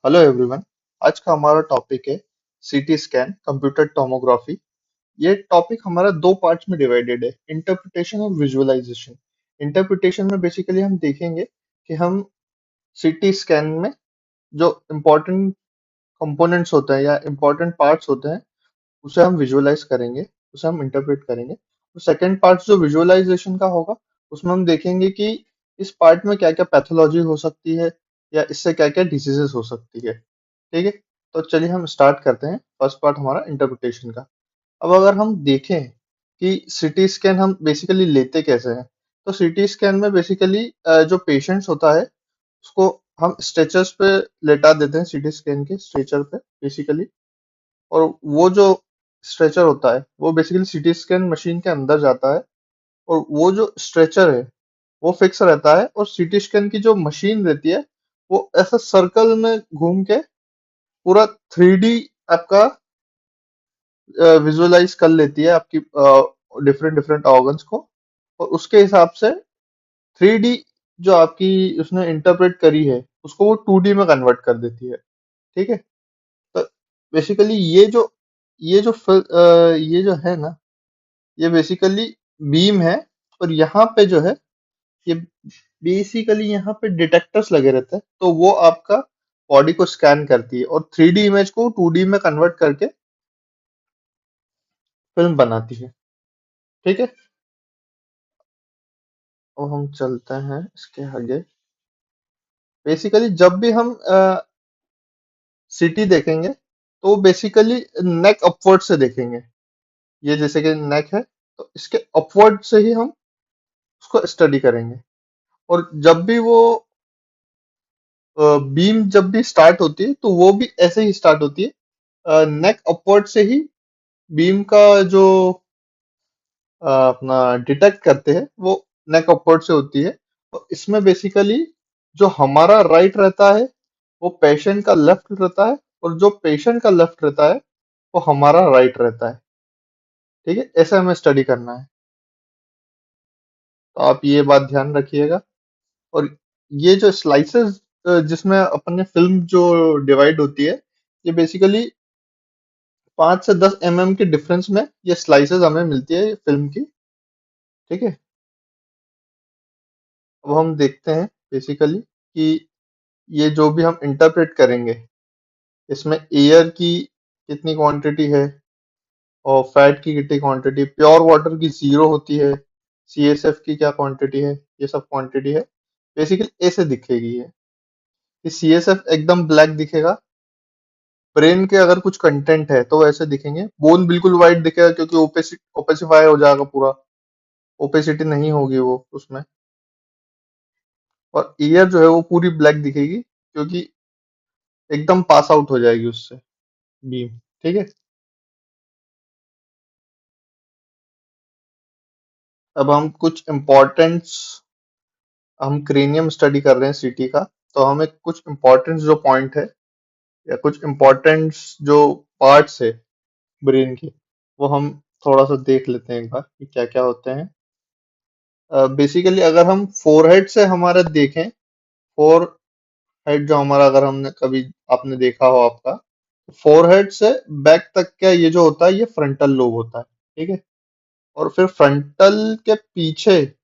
Hello everyone. आज का हमारा टॉपिक है सीटी स्कैन कंप्यूटर टोमोग्राफी। ये टॉपिक हमारा दो पार्ट्स में डिवाइडेड है, इंटरप्रिटेशन और विजुअलाइजेशन। इंटरप्रिटेशन में बेसिकली हम देखेंगे कि हम सीटी स्कैन में जो इम्पोर्टेंट कंपोनेंट्स होते हैं या इम्पोर्टेंट पार्ट्स होते हैं उसे हम विजुअलाइज करेंगे, उसे हम इंटरप्रेट करेंगे। तो सेकंड पार्ट जो विजुअलाइजेशन का होगा उसमें हम देखेंगे कि इस पार्ट में क्या क्या पैथोलॉजी हो सकती है या इससे क्या क्या डिसीजेस हो सकती है। ठीक है, तो चलिए हम स्टार्ट करते हैं फर्स्ट पार्ट हमारा इंटरप्रिटेशन का। अब अगर हम देखें कि सिटी स्कैन हम बेसिकली लेते कैसे हैं, तो सिटी स्कैन में बेसिकली जो पेशेंट्स होता है उसको हम स्ट्रेचर्स पे लेटा देते हैं, सिटी स्कैन के स्ट्रेचर पे बेसिकली। और वो जो स्ट्रेचर होता है वो बेसिकली सिटी स्कैन मशीन के अंदर जाता है, और वो जो स्ट्रेचर है वो फिक्स रहता है, और सिटी स्कैन की जो मशीन रहती है वो ऐसा सर्कल में घूम के पूरा 3D आपका विजुअलाइज कर लेती है आपकी डिफरेंट डिफरेंट ऑर्गन्स को। और उसके हिसाब से 3D जो आपकी उसने इंटरप्रेट करी है उसको वो 2D में कन्वर्ट कर देती है। ठीक है, तो बेसिकली ये जो है ना, ये बेसिकली बीम है। और यहाँ पे जो है ये बेसिकली यहाँ पे डिटेक्टर्स लगे रहते हैं, तो वो आपका बॉडी को स्कैन करती है और 3D इमेज को 2D में कन्वर्ट करके फिल्म बनाती है। ठीक है, अब हम चलते हैं इसके आगे। बेसिकली जब भी हम सिटी देखेंगे तो बेसिकली नेक अपवर्ड से देखेंगे। ये जैसे कि नेक है तो इसके अपवर्ड से ही हम उसको स्टडी करेंगे। और जब भी वो बीम जब भी स्टार्ट होती है तो वो भी ऐसे ही स्टार्ट होती है, नेक अपवर्ड से ही। बीम का जो अपना डिटेक्ट करते हैं वो नेक अपवर्ड से होती है। और इसमें बेसिकली जो हमारा राइट रहता है वो पेशेंट का लेफ्ट रहता है, और जो पेशेंट का लेफ्ट रहता है वो हमारा राइट रहता है। ठीक है, ऐसे हमें स्टडी करना है, तो आप ये बात ध्यान रखिएगा। और ये जो स्लाइसेस जिसमें अपने फिल्म जो डिवाइड होती है, ये बेसिकली 5 से 10 के डिफरेंस में ये स्लाइसेस हमें मिलती है फिल्म की। ठीक है, अब हम देखते हैं बेसिकली कि ये जो भी हम इंटरप्रेट करेंगे इसमें एयर की कितनी क्वांटिटी है और फैट की कितनी क्वांटिटी, प्योर वाटर की जीरो होती है, सीएसएफ की क्या क्वांटिटी है, ये सब क्वांटिटी है। बेसिकली ऐसे दिखेगी ये कि सीएसएफ एकदम ब्लैक दिखेगा। ब्रेन के अगर कुछ कंटेंट है तो वैसे दिखेंगे, बोन बिल्कुल वाइट दिखेगा क्योंकि ओपेसिफाई हो जाएगा पूरा, ओपेसिटी नहीं होगी वो उसमें। और ईयर जो है वो पूरी ब्लैक दिखेगी क्योंकि एकदम पास आउट हो जाएगी उससे बीम। ठीक है, अब हम कुछ इम्पोर्टेंट्स, हम क्रेनियम स्टडी कर रहे हैं सीटी का, तो हमें कुछ इम्पोर्टेंट्स जो पॉइंट है या कुछ इम्पोर्टेंट्स जो पार्ट्स है ब्रेन के, वो हम थोड़ा सा देख लेते हैं एक बार कि क्या क्या होते हैं। बेसिकली अगर हम फोरहेड से हमारा देखें, फोर हेड जो हमारा, अगर हमने कभी आपने देखा हो आपका, फोरहेड से बैक तक का ये जो होता है ये फ्रंटल लोब होता है। ठीक है, और फिर फ्रंटल के पीछे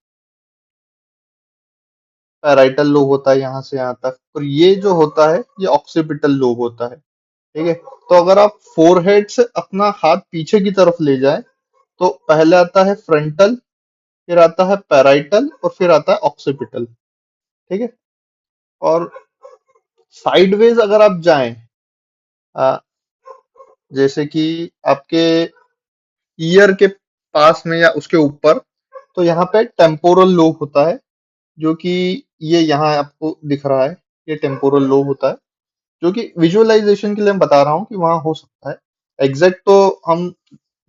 पैराइटल लोब होता है यहाँ से यहाँ तक, और ये जो होता है ये ऑक्सीपिटल लोब होता है। ठीक है, तो अगर आप फोरहेड से अपना हाथ पीछे की तरफ ले जाएं तो पहले आता है फ्रंटल, फिर आता है पैराइटल और फिर आता है ऑक्सीपिटल। ठीक है, और साइडवेज अगर आप जाएं, अ, जैसे कि आपके ईयर के पास में या उसके ऊपर, तो यहाँ पे टेम्पोरल लोब होता है, जो कि ये यहाँ आपको दिख रहा है, ये टेम्पोरल लोब होता है। जो कि विजुअलाइजेशन के लिए मैं बता रहा हूँ कि वहां हो सकता है, एग्जैक्ट तो हम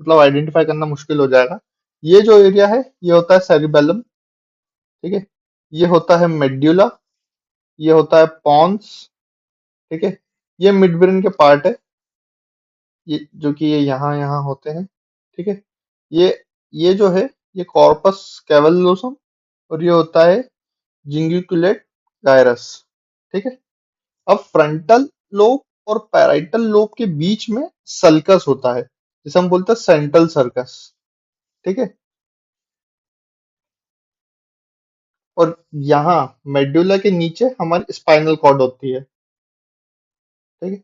मतलब आइडेंटिफाई करना मुश्किल हो जाएगा। ये जो एरिया है ये होता है सेरिबेलम। ठीक है, ये होता है मेड्यूला, ये होता है पॉन्स। ठीक है, ये मिड ब्रेन के पार्ट है, ये जो कि ये यहाँ यहाँ होते हैं। ठीक है, ये ये जो है ये कॉर्पस कैवलोसम, और ये होता है जिंगिकुलेट गायरस। ठीक है, अब फ्रंटल लोब और पैराइटल लोब के बीच में सल्कस होता है, जिसे हम बोलते हैं सेंट्रल सर्कस। ठीक है। और यहाँ मेडुला के नीचे हमारी स्पाइनल कॉर्ड होती है। ठीक है।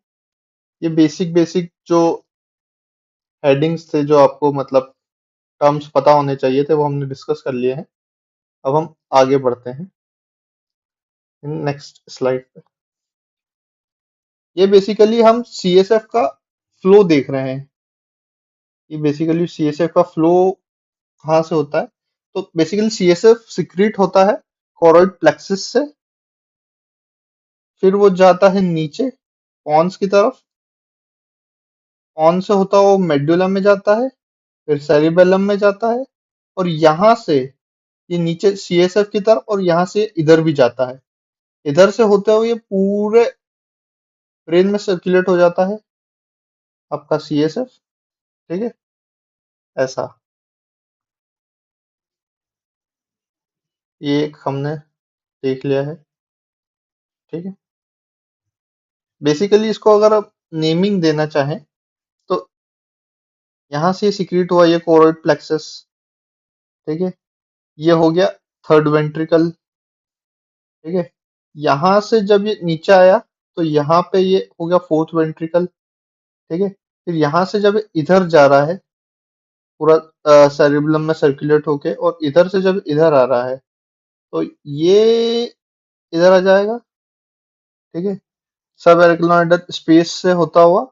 ये बेसिक बेसिक जो हेडिंग्स थे, जो आपको मतलब टर्म्स पता होने चाहिए थे, वो हमने डिस्कस कर लिए हैं। अब हम आगे बढ़ते हैं नेक्स्ट स्लाइड पे। ये बेसिकली हम सीएसएफ का फ्लो देख रहे हैं। ये बेसिकली सीएसएफ का फ्लो कहाँ से होता है? तो बेसिकली सीएसएफ सिक्रीट होता है कोरोइड प्लेक्सिस से, फिर वो जाता है नीचे पॉन्स की तरफ, पॉन्स से होता हुआ वो मेडुला में जाता है, फिर सेरिबेलम में जाता है, और यहाँ से ये नीचे सीएसएफ की तरफ, और यहाँ से इधर भी जाता है। इधर से होते हुए ये पूरे ब्रेन में सर्कुलेट हो जाता है आपका सीएसएफ। ठीक है। ऐसा ये एक हमने देख लिया है। ठीक है। बेसिकली इसको अगर आप नेमिंग देना चाहें, तो यहाँ से सिक्रीट हुआ ये कोरोइड प्लेक्सस। ठीक है। ये हो गया थर्ड वेंट्रिकल। ठीक है। यहाँ से जब ये नीचे आया, तो यहाँ पे ये हो गया फोर्थ वेंट्रिकल। ठीक है। फिर यहाँ से जब ये इधर जा रहा है, पूरा सेरिबेलम में सर्कुलेट होके, और इधर से जब इधर आ रहा है, तो ये इधर आ जाएगा। ठीक है। सब एरिक्नोइडल स्पेस से होता हुआ,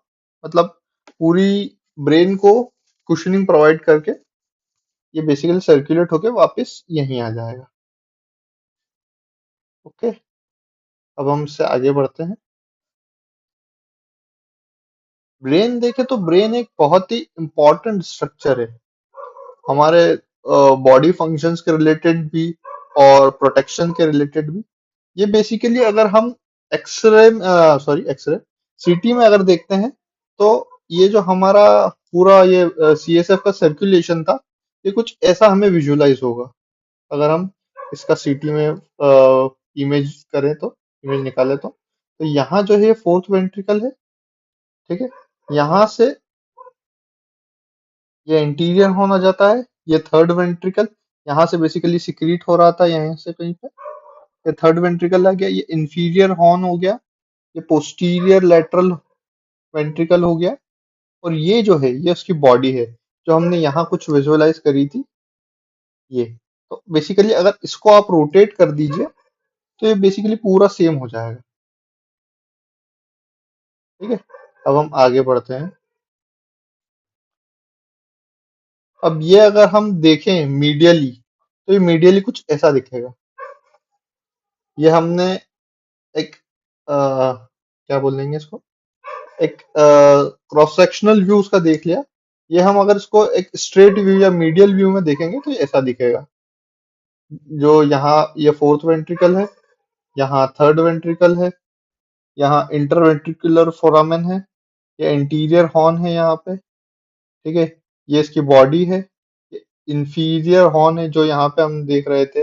मतलब पूरी ब्रेन को कुशनिंग प्रोवाइड करके, ये बेसिकली सर्कुलेट होके वापस यहीं आ जाएगा। ओके। अब हम इससे आगे बढ़ते हैं। ब्रेन देखे तो ब्रेन एक बहुत ही इंपॉर्टेंट स्ट्रक्चर है हमारे बॉडी फंक्शंस के रिलेटेड भी, और प्रोटेक्शन के रिलेटेड भी। ये बेसिकली अगर हम एक्सरे सॉरी एक्सरे सीटी में अगर देखते हैं, तो ये जो हमारा पूरा ये सीएसएफ का सर्कुलेशन था, ये कुछ ऐसा हमें विजुलाइज होगा अगर हम इसका सीटी में इमेज करें, तो इमेज निकाले तो यहाँ जो है फोर्थ वेंट्रिकल है। ठीक है। यहाँ से ये इंटीरियर हॉर्न आ जाता है, ये थर्ड वेंट्रिकल। यहाँ से बेसिकली सिक्रीट हो रहा था यहाँ से कहीं पे, ये थर्ड वेंट्रिकल आ गया, ये इंफीरियर हॉर्न हो गया, ये पोस्टीरियर लेटरल वेंट्रिकल हो गया, और ये जो है ये उसकी बॉडी है, जो हमने यहाँ कुछ विजुअलाइज करी थी ये। तो बेसिकली अगर इसको आप रोटेट कर दीजिए, तो ये बेसिकली पूरा सेम हो जाएगा। ठीक है। अब हम आगे बढ़ते हैं। अब ये अगर हम देखें मीडियली, तो ये मीडियली कुछ ऐसा दिखेगा। ये हमने एक क्या बोलेंगे इसको, एक क्रॉस सेक्शनल व्यू उसका देख लिया। ये हम अगर इसको एक स्ट्रेट व्यू या मीडियल व्यू में देखेंगे, तो ये ऐसा दिखेगा। जो यहाँ ये फोर्थ वेंट्रिकल है, यहाँ थर्ड वेंट्रिकल है, यहाँ इंटरवेंट्रिकुलर फोरामेन है, ये इंटीरियर हॉर्न है यहाँ पे। ठीक है। ये इसकी बॉडी है, ये इंफीरियर हॉर्न है जो यहाँ पे हम देख रहे थे,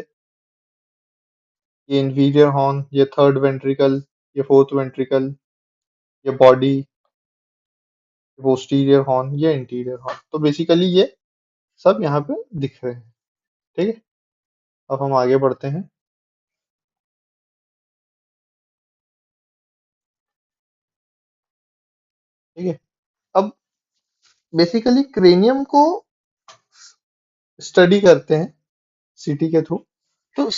ये इंफीरियर हॉर्न, ये थर्ड वेंट्रिकल, ये फोर्थ वेंट्रिकल, ये बॉडी, पोस्टीरियर हॉर्न, ये इंटीरियर हॉर्न। तो बेसिकली ये सब यहाँ पे दिख रहे हैं। ठीक है। अब हम आगे बढ़ते हैं। ठीक है। अब बेसिकली क्रेनियम को स्टडी करते हैं सीटी के थ्रू। तो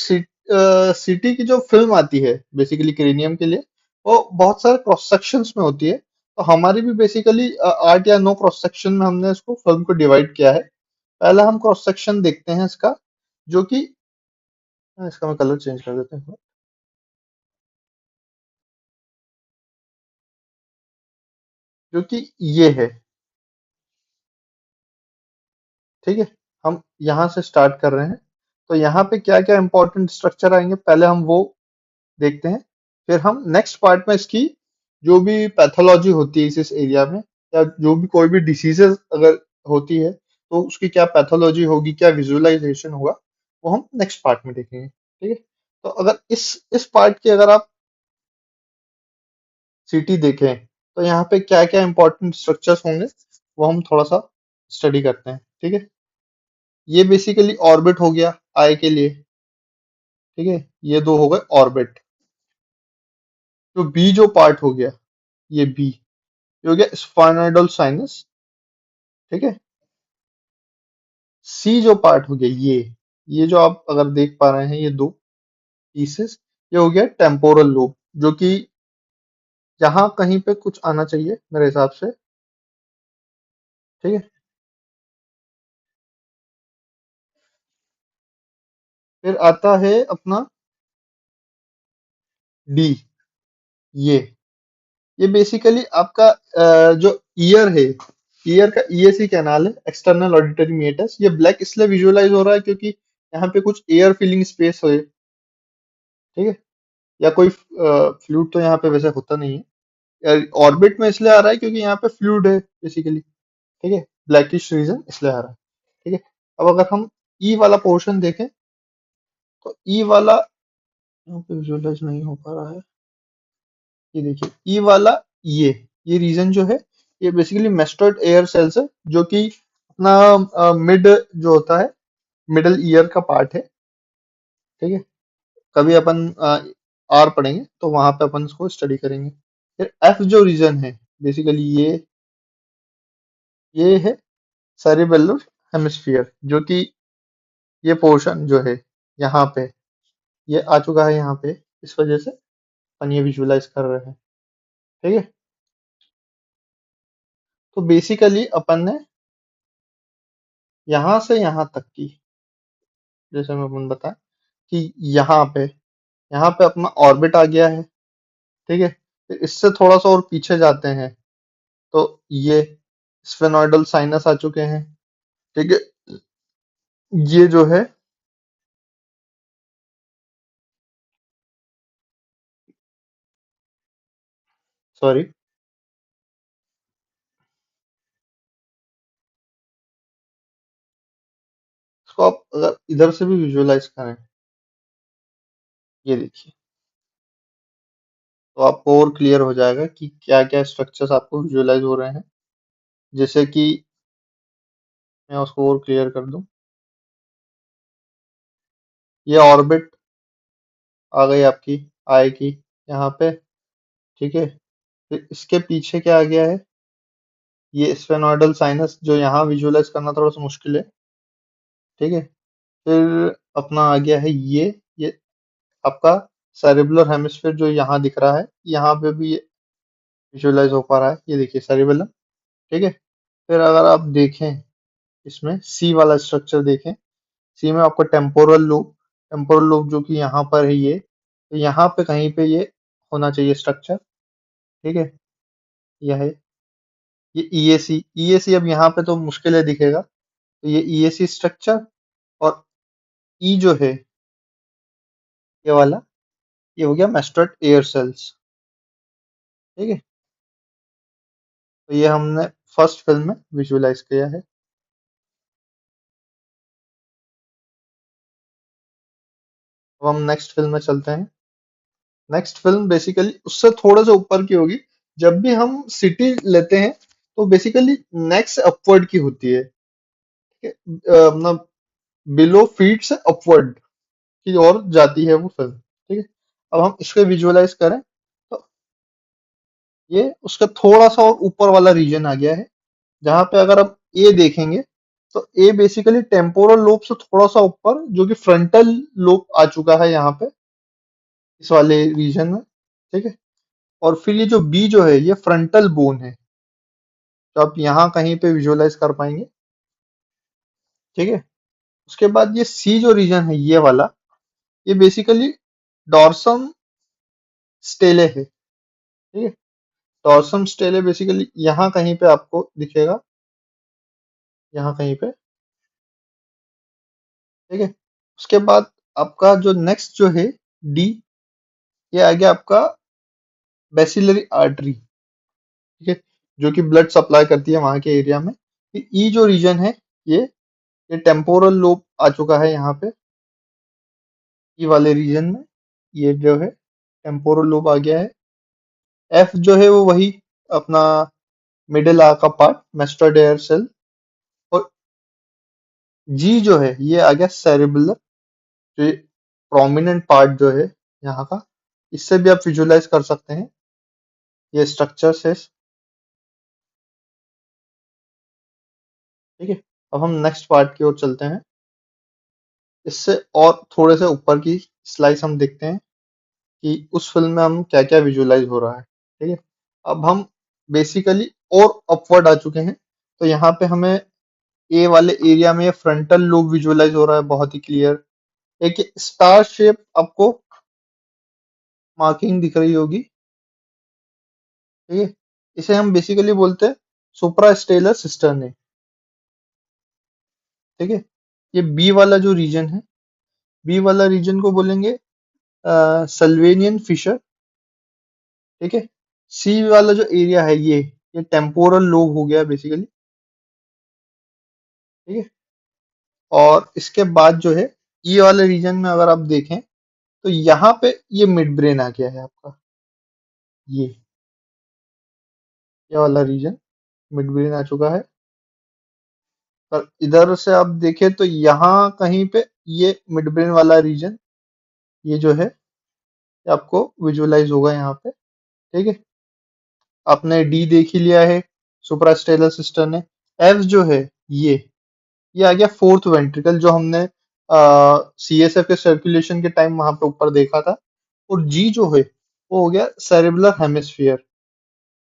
सीटी की जो फिल्म आती है बेसिकली क्रेनियम के लिए, वो बहुत सारे क्रॉस सेक्शंस में होती है। तो हमारी भी बेसिकली 8 या 9 क्रॉस सेक्शन में हमने इसको फिल्म को डिवाइड किया है। पहला हम क्रॉस सेक्शन देखते हैं इसका, जो कि इसका मैं कलर चेंज कर देते हैं, जो कि ये है। ठीक है। हम यहाँ से स्टार्ट कर रहे हैं। तो यहाँ पे क्या क्या इंपॉर्टेंट स्ट्रक्चर आएंगे, पहले हम वो देखते हैं। फिर हम नेक्स्ट पार्ट में इसकी जो भी पैथोलॉजी होती है इस एरिया में, या जो भी कोई भी डिसीजेस अगर होती है, तो उसकी क्या पैथोलॉजी होगी, क्या विजुअलाइजेशन होगा, वो हम नेक्स्ट पार्ट में देखेंगे। ठीक है। तो अगर इस पार्ट की अगर आप सिटी देखें तो यहाँ पे क्या क्या इंपॉर्टेंट स्ट्रक्चर्स होंगे वो हम थोड़ा सा स्टडी करते हैं, ठीक है। ये बेसिकली ऑर्बिट हो गया आई के लिए, ठीक है। ये दो हो गए ऑर्बिट। तो बी जो पार्ट हो गया, ये बी, ये हो गया स्फाइनोइडल साइनस, ठीक है। सी जो पार्ट हो गया, ये जो आप अगर देख पा रहे हैं ये दो पीसेस, ये हो गया टेम्पोरल लोब, जो कि यहाँ कहीं पे कुछ आना चाहिए मेरे हिसाब से, ठीक है। फिर आता है अपना डी, ये ये बेसिकली आपका जो ईयर है, ईयर का ईएसी कैनाल है, एक्सटर्नल ऑडिटरी मीटर्स। ये ब्लैक इसलिए विजुअलाइज हो रहा है क्योंकि यहाँ पे कुछ एयर फिलिंग स्पेस है, ठीक है। या कोई फ्लूइड तो यहाँ पे वैसे होता नहीं है। ऑर्बिट में इसलिए आ रहा है क्योंकि यहाँ पे फ्लूइड है बेसिकली, ठीक है। ब्लैकिश रीजन इसलिए आ रहा है, ठीक है। अब अगर हम ई वाला पोर्शन देखें तो ई वाला यहाँ पे विजुअलाइज नहीं हो पा रहा है। ये देखिए ई वाला, ये रीजन जो है, ये बेसिकली मेस्टर्ड एयर सेल्स है, जो कि अपना मिड जो होता है, मिडल ईयर का पार्ट है, ठीक है। कभी अपन आर पढ़ेंगे तो वहां पे अपन इसको स्टडी करेंगे। फिर एफ जो रीजन है, बेसिकली ये है सेरिबेलर हेमिस्फीयर, जो कि ये पोर्शन जो है यहाँ पे, ये आ चुका है यहाँ पे, इस वजह से अपन ये विजुअलाइज कर रहे हैं, ठीक है। तो बेसिकली अपन ने यहाँ से यहाँ तक की, जैसे मैं अपन बताया कि यहाँ पे अपना ऑर्बिट आ गया है, ठीक है। फिर इससे थोड़ा सा और पीछे जाते हैं तो ये स्फेनोइडल साइनस आ चुके हैं, ठीक है। ये जो है, सॉरी, इसको आप अगर इधर से भी विजुअलाइज करें, ये देखिए, तो आपको और क्लियर हो जाएगा कि क्या क्या स्ट्रक्चर्स आपको विजुअलाइज हो रहे हैं। जैसे कि मैं उसको और क्लियर कर दूं, ये ऑर्बिट आ गई आपकी आई की यहाँ पे, ठीक है। फिर इसके पीछे क्या आ गया है, ये स्फेनोइडल साइनस, जो यहाँ विजुअलाइज करना थोड़ा सा मुश्किल है, ठीक है। फिर अपना आ गया है ये आपका सेरिबुलर हेमिस्फीयर जो यहाँ दिख रहा है, यहाँ पे भी विजुअलाइज हो पा रहा है, ये देखिए सेरिबेलम, ठीक है। फिर अगर आप देखें इसमें सी वाला स्ट्रक्चर देखें, सी में आपको टेम्पोरल लोब जो कि यहाँ पर है, ये तो यहाँ पे कहीं पे ये होना चाहिए स्ट्रक्चर, ठीक है। यह है ये ईएसी अब यहाँ पे तो मुश्किल है दिखेगा, तो ये ईएसी स्ट्रक्चर। और ई जो है ये वाला, ये हो गया मेस्टर्ड एयर सेल्स, ठीक है। तो ये हमने फर्स्ट फिल्म में विजुअलाइज किया है। अब हम नेक्स्ट फिल्म में चलते हैं। नेक्स्ट फिल्म बेसिकली उससे थोड़े से ऊपर की होगी। जब भी हम सिटी लेते हैं तो बेसिकली नेक्स्ट अपवर्ड की होती है, ठीक है। मतलब बिलो फीट से अपवर्ड की ओर जाती है वो फिल्म, ठीक है। अब हम इसको विजुअलाइज करें तो ये उसका थोड़ा सा और ऊपर वाला रीजन आ गया है, जहां पे अगर हम ए देखेंगे तो ए बेसिकली टेम्पोरल लोब से थोड़ा सा ऊपर, जो कि फ्रंटल लोब आ चुका है यहाँ पे, इस वाले रीजन में, ठीक है। और फिर ये जो बी जो है, ये फ्रंटल बोन है, तो आप यहाँ कहीं पे विजुअलाइज कर पाएंगे, ठीक है। उसके बाद ये सी जो रीजन है, ये वाला, ये बेसिकली डॉर्सम स्टेले है, ठीक है। डॉर्सम स्टेले बेसिकली यहाँ कहीं पे आपको दिखेगा, यहाँ कहीं पे, ठीक है। उसके बाद आपका जो नेक्स्ट जो है डी, ये आ गया आपका बेसिलरी आर्टरी, ठीक है, जो कि ब्लड सप्लाई करती है वहां के एरिया में। ई जो रीजन है, ये ये टेम्पोरल लोब आ चुका है यहाँ पे, ई वाले रीजन में, ये जो है टेम्पोरल लोब आ गया है। एफ जो है वो वही अपना मिडिल आ का पार्ट मेस्टर्ड एयर सेल। और जी जो है ये आ गया सेरिबुलर, जो प्रोमिनेंट पार्ट जो है यहाँ का, इससे भी आप विजुलाइज कर सकते हैं ये स्ट्रक्चर्स है। ठीक है, अब हम नेक्स्ट पार्ट की ओर चलते हैं। इससे और थोड़े से ऊपर की स्लाइस हम देखते हैं कि उस फिल्म में हम क्या क्या विजुलाइज हो रहा है। ठीक है, अब हम बेसिकली और अपवर्ड आ चुके हैं। तो यहाँ पे हमें ए वाले एरिया में फ्रंटल लोब विजुलाइज हो रहा है बहुत ही क्लियर। एक स्टार शेप आपको मार्किंग दिख रही होगी। ठीक है, इसे हम बेसिकली बोलते हैं सुप्रास्टेलर सिस्टर्ने। ठीक है, ये बी वाला जो रीजन है, बी वाला रीजन को बोलेंगे सल्वेनियन फिशर। ठीक है, सी वाला जो एरिया है ये टेम्पोरल लोब हो गया बेसिकली। ठीक है, और इसके बाद जो है ये वाले रीजन में अगर आप देखें तो यहाँ पे ये मिड ब्रेन आ गया है आपका। ये वाला रीजन मिड ब्रेन आ चुका है। पर इधर से आप देखें तो यहाँ कहीं पे ये मिड ब्रेन वाला रीजन, ये जो है ये आपको विजुअलाइज होगा यहाँ पे। ठीक है, आपने डी देख ही लिया है सुप्रास्टेलर सिस्टम ने। एफ जो है ये ये आ गया फोर्थ वेंट्रिकल, जो हमने सीएसएफ के सर्कुलेशन के टाइम वहां पे ऊपर देखा था। और जी जो है वो हो गया सेरिबुलर हेमिस्फीयर।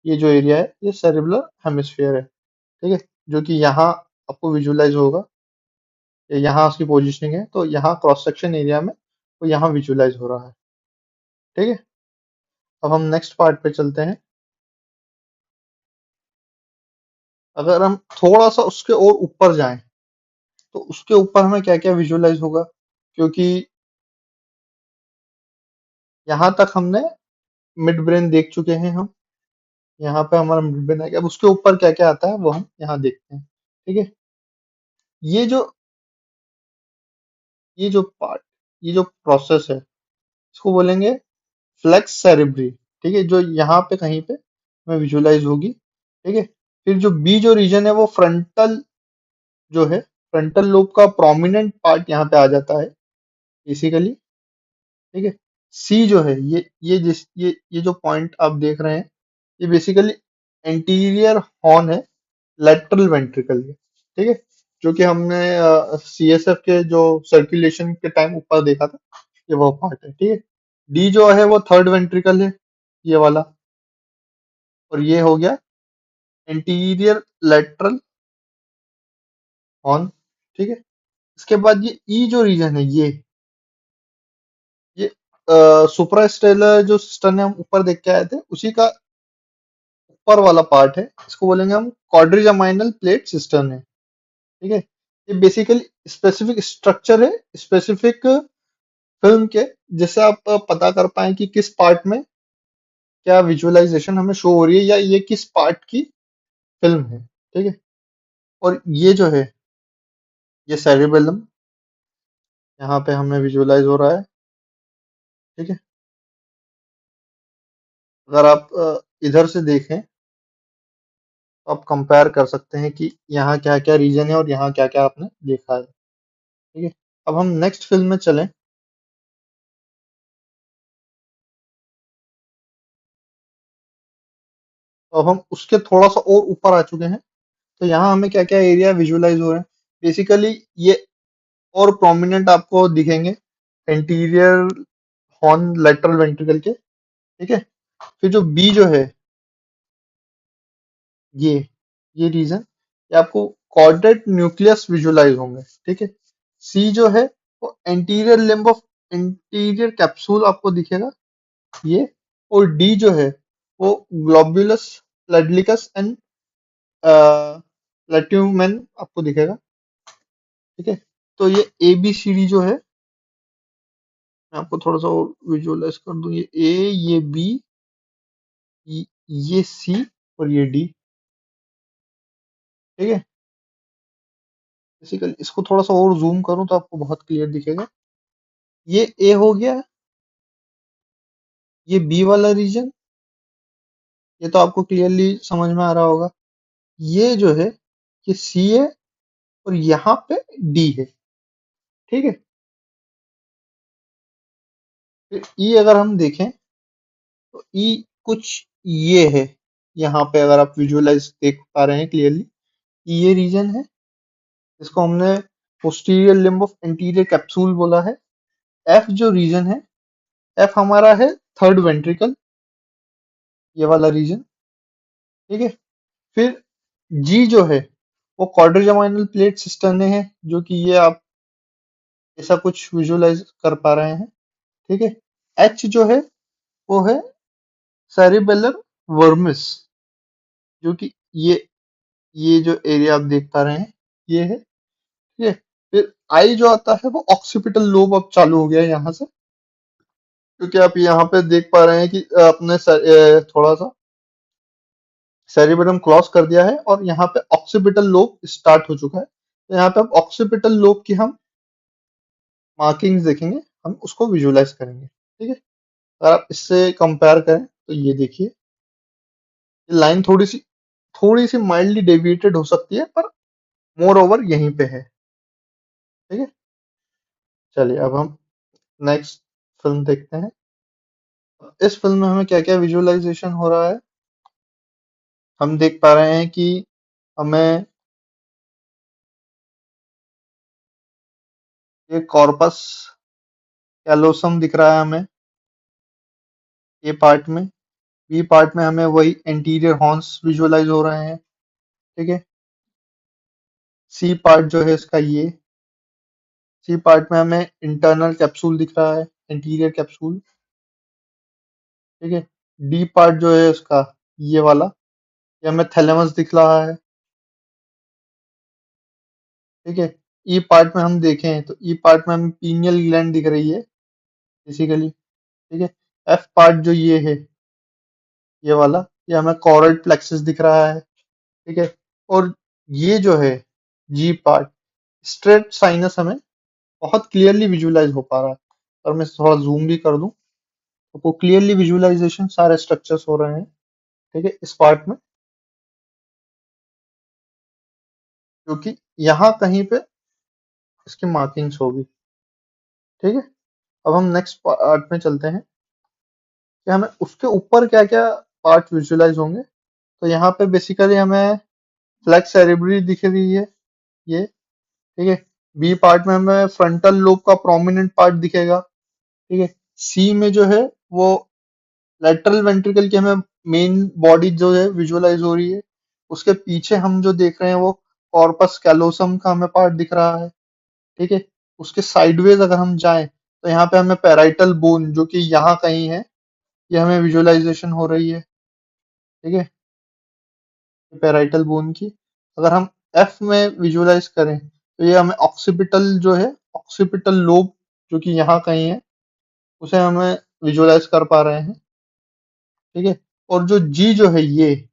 ये जो एरिया है ये सेरिबुलर हेमिस्फीयर है। ठीक है, जो कि यहाँ आपको विजुअलाइज होगा। यहाँ उसकी पोजीशनिंग है, तो यहाँ क्रॉस सेक्शन एरिया में वो यहाँ विजुअलाइज हो रहा है। ठीक है, अब हम नेक्स्ट पार्ट पे चलते हैं। अगर हम थोड़ा सा उसके और ऊपर जाएं तो उसके ऊपर हमें क्या क्या विजुअलाइज होगा, क्योंकि यहाँ तक हमने मिड ब्रेन देख चुके हैं हम। यहाँ पे हमारा मिड ब्रेन आ गया, अब उसके ऊपर क्या क्या आता है वो हम यहाँ देखते हैं। ठीक है, ये जो ये जो पार्ट, ये जो प्रोसेस है, इसको बोलेंगे फ्लेक्स सेरेब्री। ठीक है, जो यहाँ पे कहीं पे हमें विजुअलाइज होगी। ठीक है, फिर जो बी जो रीजन है वो फ्रंटल जो है, फ्रंटल लोब का प्रोमिनेंट पार्ट यहाँ पे आ जाता है बेसिकली। ठीक है, सी जो है ये जो पॉइंट आप देख रहे हैं ये बेसिकली एंटीरियर हॉर्न है लेटरल वेंट्रिकल के। ठीक है, जो कि हमने सीएसएफ के जो सर्कुलेशन के टाइम ऊपर देखा था, ये वो पार्ट है। ठीक है, डी जो है वो थर्ड वेंट्रिकल है, ये वाला। और ये हो गया एंटीरियर लेटरल हॉर्न। ठीक है, इसके बाद ये ई जो रीजन है ये सुप्रास्टेलर जो सिस्टम ने हम ऊपर देख के आए थे उसी का ऊपर वाला पार्ट है। इसको बोलेंगे हम क्वाड्रिजामाइनल प्लेट सिस्टम है। ठीक है, ये बेसिकली स्पेसिफिक स्ट्रक्चर है स्पेसिफिक फिल्म के, जिससे आप पता कर पाए कि किस पार्ट में क्या विजुअलाइजेशन हमें शो हो रही है या ये किस पार्ट की फिल्म है। ठीक है, और ये जो है ये सेरिबेलम यहाँ पे हमें विजुअलाइज हो रहा है। ठीक है, अगर आप इधर से देखें तो आप कंपेयर कर सकते हैं कि यहाँ क्या क्या रीजन है और यहाँ क्या क्या आपने देखा है। ठीक है, अब हम नेक्स्ट फिल्म में चलें। तो अब हम उसके थोड़ा सा और ऊपर आ चुके हैं। तो यहाँ हमें क्या क्या एरिया विजुअलाइज हो रहे हैं। बेसिकली ये और प्रोमिनेंट आपको दिखेंगे एंटीरियर हॉर्न लेटरल वेंट्रिकल के। ठीक है, फिर जो बी जो है ये ये रीजन, ये आपको कॉर्डेट न्यूक्लियस विजुअलाइज होंगे। ठीक है, सी जो है वो anterior limb of interior capsule आपको दिखेगा ये। और डी जो है वो ग्लोबुलस प्लेडलिकस एंड लेट्यूमेन आपको दिखेगा। ठीक है, तो ये ए बी सी डी जो है, मैं आपको थोड़ा सा और विजुअलाइज कर दूं। ये ए, ये बी, ये सी और ये डी। ठीक है, बेसिकली इसको थोड़ा सा और जूम करूं तो आपको बहुत क्लियर दिखेगा। ये ए हो गया, ये बी वाला रीजन, ये तो आपको क्लियरली समझ में आ रहा होगा। ये जो है ये सी है और यहाँ पे डी है। ठीक है। फिर ई अगर हम देखें तो ई कुछ ये है। यहाँ पे अगर आप विजुअलाइज देख पा रहे हैं क्लियरली, ये रीजन है जिसको हमने posterior limb of anterior capsule बोला है। एफ जो रीजन है, एफ हमारा है थर्ड वेंट्रिकल, ये वाला रीजन। ठीक है। फिर जी जो है वो क्वाड्रिजमाइनल प्लेट सिस्टर्ने है, जो कि ये आप ऐसा कुछ विजुअलाइज कर पा रहे हैं। ठीक है। एच जो है वो है सेरिबेलर वर्मिस, जो कि ये जो एरिया आप देख पा रहे हैं ये है। ठीक है। फिर आई जो आता है वो ऑक्सीपिटल लोब अब चालू हो गया है यहाँ से, क्योंकि आप यहाँ पे देख पा रहे हैं कि अपने थोड़ा सा सेरिबेलम क्रॉस कर दिया है और यहाँ पे ऑक्सीपिटल लोब स्टार्ट हो चुका है। तो यहाँ पे अब ऑक्सीपिटल लोब की हम मार्किंग्स देखेंगे, हम उसको विजुअलाइज करेंगे। ठीक है। अगर आप इससे कंपेयर करें तो ये देखिए, ये लाइन थोड़ी सी माइल्डली डेविएटेड हो सकती है, पर मोर ओवर यहीं पे है। ठीक है। चलिए अब हम नेक्स्ट फिल्म देखते हैं। इस फिल्म में हमें क्या क्या विजुअलाइजेशन हो रहा है। हम देख पा रहे हैं कि हमें ये कॉर्पस कैलोसम दिख रहा है हमें ए पार्ट में। बी पार्ट में हमें वही एंटीरियर हॉर्न्स विजुअलाइज हो रहे हैं। ठीक है। सी पार्ट जो है इसका ये, सी पार्ट में हमें इंटरनल कैप्सूल दिख रहा है, एंटीरियर कैप्सूल। ठीक है। डी पार्ट जो है इसका ये वाला, ये हमें थैलेमस दिख रहा है। ठीक है। ई पार्ट में हम देखें तो ई पार्ट में हमें पीनियल ग्लैंड दिख रही है बेसिकली। ठीक है। एफ पार्ट जो ये है, ये वाला, ये हमें कॉरल प्लेक्सस दिख रहा है। ठीक है। और ये जो है जी पार्ट, स्ट्रेट साइनस हमें बहुत क्लियरली विजुअलाइज हो पा रहा है। और मैं थोड़ा जूम भी कर दूं तो वो क्लियरली विजुअलाइजेशन सारे स्ट्रक्चर्स हो रहे हैं। ठीक है, इस पार्ट में, क्योंकि यहाँ कहीं पे इसकी मार्किंग्स होगी। ठीक है। अब हम नेक्स्ट पार्ट में चलते हैं कि हमें उसके ऊपर क्या क्या पार्ट विजुअलाइज होंगे। तो यहाँ पे बेसिकली हमें फ्लैक्स सेरेब्री दिख रही है ये। ठीक है। बी पार्ट में हमें फ्रंटल लोब का प्रोमिनेंट पार्ट दिखेगा। ठीक है। सी में जो है वो लेटरल वेंट्रिकल की हमें मेन बॉडी जो है विजुअलाइज हो रही है। उसके पीछे हम जो देख रहे हैं वो कॉर्पस कैलोसम का हमें पार्ट दिख रहा है। ठीक है। उसके साइडवेज अगर हम जाएं तो यहाँ पे हमें पैराइटल बोन जो कि यहाँ कहीं है, ये हमें विजुअलाइजेशन हो रही है। ठीक है। पैराइटल बोन की अगर हम एफ में विजुअलाइज करें तो ये हमें ऑक्सीपिटल जो है, ऑक्सीपिटल लोब जो कि यहाँ कहीं है, उसे हमें विजुअलाइज कर पा रहे हैं। ठीक है। और जो जी जो है ये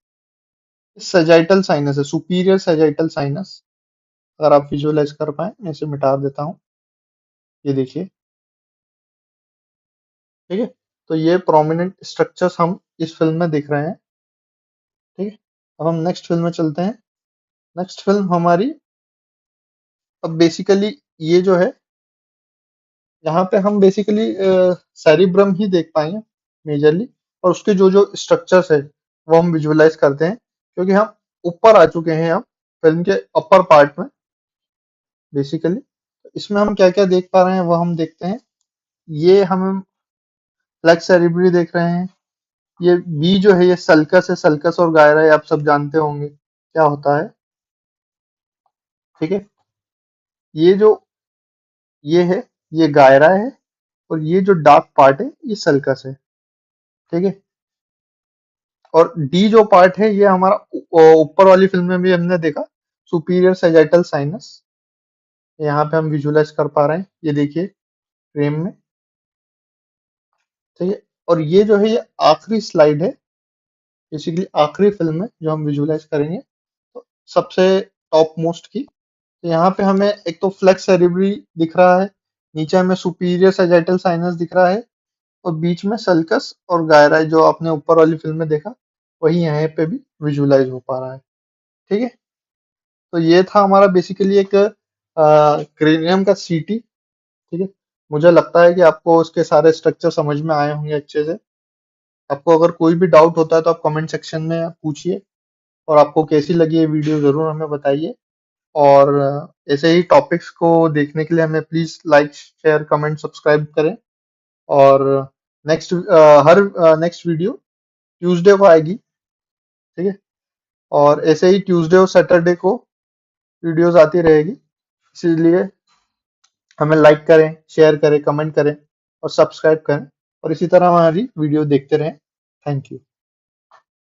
सजाइटल साइनस है, सुपीरियर सजाइटल साइनस। अगर आप विजुअलाइज कर पाए, मैं इसे मिटा देता हूँ। ये देखिए। ठीक है। तो ये प्रोमिनेंट स्ट्रक्चर्स हम इस फिल्म में देख रहे हैं। ठीक है। अब हम नेक्स्ट फिल्म में चलते हैं। नेक्स्ट फिल्म हमारी, अब बेसिकली ये जो है, यहाँ पे हम बेसिकली सेरिब्रम ही देख पाएंगे मेजरली, और उसके जो जो स्ट्रक्चर्स है वो हम विजुअलाइज करते हैं, क्योंकि हम ऊपर आ चुके हैं अब फिल्म के अपर पार्ट में बेसिकली। इसमें हम क्या क्या देख पा रहे हैं वो हम देखते हैं। ये हम फ्लैक्स सेरिब्री देख रहे हैं। ये बी जो है ये सल्कस है, सल्कस और गायरा आप सब जानते होंगे क्या होता है। ठीक है। ये जो ये है, ये गायरा है, और ये जो डार्क पार्ट है ये सल्कस है। ठीक है। और डी जो पार्ट है ये हमारा ऊपर वाली फिल्म में भी हमने देखा, सुपीरियर सेजाइटल साइनस। यहाँ पे हम विजुअलाइज कर पा रहे हैं, ये देखिए फ्रेम में। ठीक है। और ये जो है ये आखिरी स्लाइड है, बेसिकली आखिरी फिल्म में जो हम विजुअलाइज करेंगे, तो सबसे टॉप मोस्ट की। तो यहाँ पे हमें एक तो फ्लेक्स सेरेब्री दिख रहा है, नीचे हमें सुपीरियर सेजाइटल साइनस दिख रहा है, और बीच में सल्कस और गायरा जो आपने ऊपर वाली फिल्म में देखा, वही यहाँ पे भी विजुअलाइज हो पा रहा है। ठीक है, तो ये था हमारा बेसिकली एक क्रेनियम का सीटी। ठीक है, मुझे लगता है कि आपको उसके सारे स्ट्रक्चर समझ में आए होंगे अच्छे से। आपको अगर कोई भी डाउट होता है तो आप कमेंट सेक्शन में पूछिए, और आपको कैसी लगी ये वीडियो ज़रूर हमें बताइए। और ऐसे ही टॉपिक्स को देखने के लिए हमें please like, share, comment, subscribe करें। और नेक्स्ट हर नेक्स्ट वीडियो ट्यूसडे को आएगी। ठीक है, और ऐसे ही ट्यूसडे और सैटरडे को वीडियोस आती रहेगी, इसीलिए हमें लाइक करें, शेयर करें, कमेंट करें और सब्सक्राइब करें, और इसी तरह हमारी वीडियो देखते रहें। Thank you.